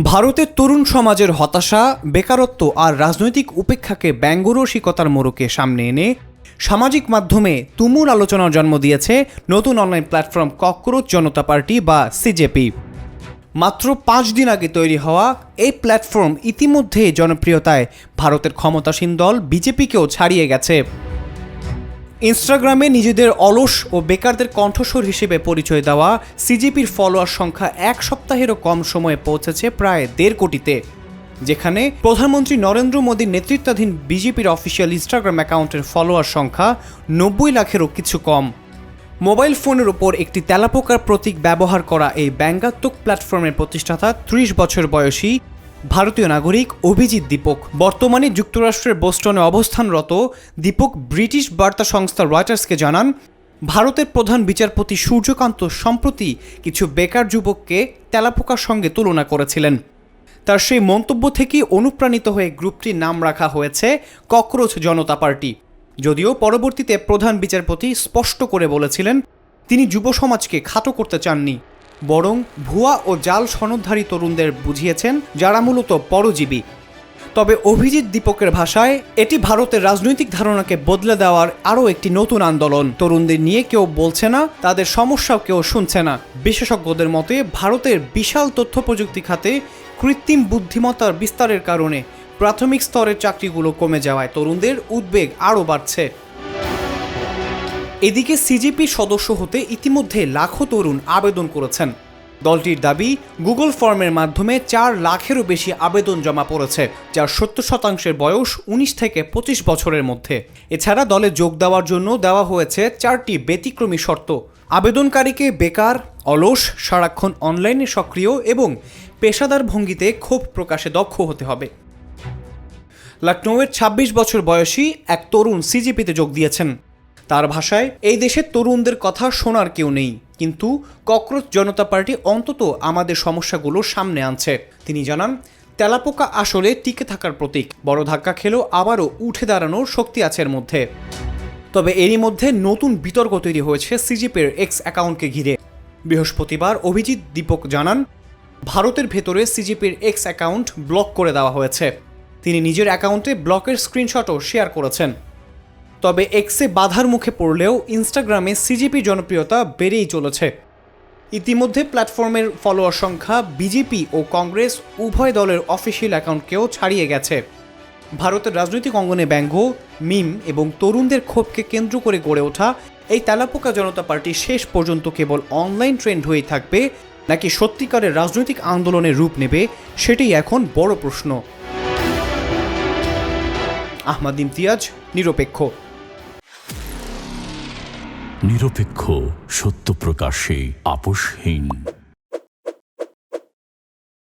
ভারতের তরুণ সমাজের হতাশা, বেকারত্ব আর রাজনৈতিক উপেক্ষাকে ব্যঙ্গরসিকতার মোড়কে সামনে এনে সামাজিক মাধ্যমে তুমুল আলোচনার জন্ম দিয়েছে নতুন অনলাইন প্ল্যাটফর্ম ককরোচ জনতা পার্টি বা সিজেপি। মাত্র 5 দিন আগে তৈরি হওয়া এই প্ল্যাটফর্ম ইতিমধ্যে জনপ্রিয়তায় ভারতের ক্ষমতাসীন দল বিজেপিকেও ছাড়িয়ে গেছে। ইনস্টাগ্রামে নিজেদের অলস ও বেকারদের কণ্ঠস্বর হিসেবে পরিচয় দেওয়া সিজেপির ফলোয়ার সংখ্যা এক সপ্তাহেরও কম সময়ে পৌঁছেছে প্রায় 1.5 কোটিতে, যেখানে প্রধানমন্ত্রী নরেন্দ্র মোদীর নেতৃত্বাধীন বিজেপির অফিসিয়াল ইনস্টাগ্রাম অ্যাকাউন্টের ফলোয়ার সংখ্যা 90 লাখেরও কিছু কম। মোবাইল ফোনের ওপর একটি তেলাপোকার প্রতীক ব্যবহার করা এই ব্যঙ্গাত্মক প্ল্যাটফর্মের প্রতিষ্ঠাতা 30 বছর বয়সী ভারতীয় নাগরিক অভিজিৎ দীপক। বর্তমানে যুক্তরাষ্ট্রের বোস্টনে অবস্থানরত দীপক ব্রিটিশ বার্তা সংস্থা রয়টার্সকে জানান, ভারতের প্রধান বিচারপতি সূর্যকান্ত সম্প্রতি কিছু বেকার যুবককে তেলাপোকার সঙ্গে তুলনা করেছিলেন। তার সেই মন্তব্য থেকেই অনুপ্রাণিত হয়ে গ্রুপটির নাম রাখা হয়েছে ককরোচ জনতা পার্টি। যদিও পরবর্তীতে প্রধান বিচারপতি স্পষ্ট করে বলেছিলেন, তিনি যুব সমাজকে খাটো করতে চাননি, বরং ভুয়া ও জাল সনদধারী তরুণদের বুঝিয়েছেন যারা মূলত পরজীবী। তবে অভিজিৎ দীপকের ভাষায় এটি ভারতের রাজনৈতিক ধারণাকে বদলে দেওয়ার আরও একটি নতুন আন্দোলন। তরুণদের নিয়ে কেউ বলছে না, তাদের সমস্যাও কেউ শুনছে না। বিশেষজ্ঞদের মতে ভারতের বিশাল তথ্য প্রযুক্তি খাতে কৃত্রিম বুদ্ধিমত্তার বিস্তারের কারণে প্রাথমিক স্তরের চাকরিগুলো কমে যাওয়ায় তরুণদের উদ্বেগ আরও বাড়ছে। এদিকে সিজেপির সদস্য হতে ইতিমধ্যে লাখো তরুণ আবেদন করেছেন। দলটির দাবি, গুগল ফর্মের মাধ্যমে 4 লাখেরও বেশি আবেদন জমা পড়েছে, যার 70% বয়স 19 থেকে 25 বছরের মধ্যে। এছাড়া দলে যোগ দেওয়ার জন্য দেওয়া হয়েছে 4টি ব্যতিক্রমী শর্ত। আবেদনকারীকে বেকার, অলস, সারাক্ষণ অনলাইনে সক্রিয় এবং পেশাদার ভঙ্গিতে ক্ষোভ প্রকাশে দক্ষ হতে হবে। লখনৌয়ের 26 বছর বয়সী এক তরুণ সিজেপিতে যোগ দিয়েছেন। তার ভাষায়, এই দেশের তরুণদের কথা শোনার কেউ নেই, কিন্তু ককরোচ জনতা পার্টি অন্তত আমাদের সমস্যাগুলো সামনে আনছে। তিনি জানান, তেলাপোকা আসলে টিকে থাকার প্রতীক। বড় ধাক্কা খেলেও আবারও উঠে দাঁড়ানোর শক্তি আছে এর মধ্যে। তবে এরই মধ্যে নতুন বিতর্ক তৈরি হয়েছে সিজেপির এক্স অ্যাকাউন্টকে ঘিরে। বৃহস্পতিবার অভিজিৎ দীপক জানান, ভারতের ভেতরে সিজেপির এক্স অ্যাকাউন্ট ব্লক করে দেওয়া হয়েছে। তিনি নিজের অ্যাকাউন্টে ব্লকের স্ক্রিনশটও শেয়ার করেছেন। তবে এক্সে বাধার মুখে পড়লেও ইনস্টাগ্রামে সিজেপির জনপ্রিয়তা বেড়েই চলেছে। ইতিমধ্যে প্ল্যাটফর্মের ফলোয়ার সংখ্যা বিজেপি ও কংগ্রেস উভয় দলের অফিসিয়াল অ্যাকাউন্টকেও ছাড়িয়ে গেছে। ভারতের রাজনৈতিক অঙ্গনে ব্যঙ্গ, মিম এবং তরুণদের ক্ষোভকে কেন্দ্র করে গড়ে ওঠা এই তেলাপোকা জনতা পার্টি শেষ পর্যন্ত কেবল অনলাইন ট্রেন্ড হয়েই থাকবে নাকি সত্যিকারের রাজনৈতিক আন্দোলনের রূপ নেবে, সেটাই এখন বড় প্রশ্ন। আহমদ ইমতিয়াজ, নিরপেক্ষ। নিরপেক্ষ, সত্য প্রকাশে আপোষহীন।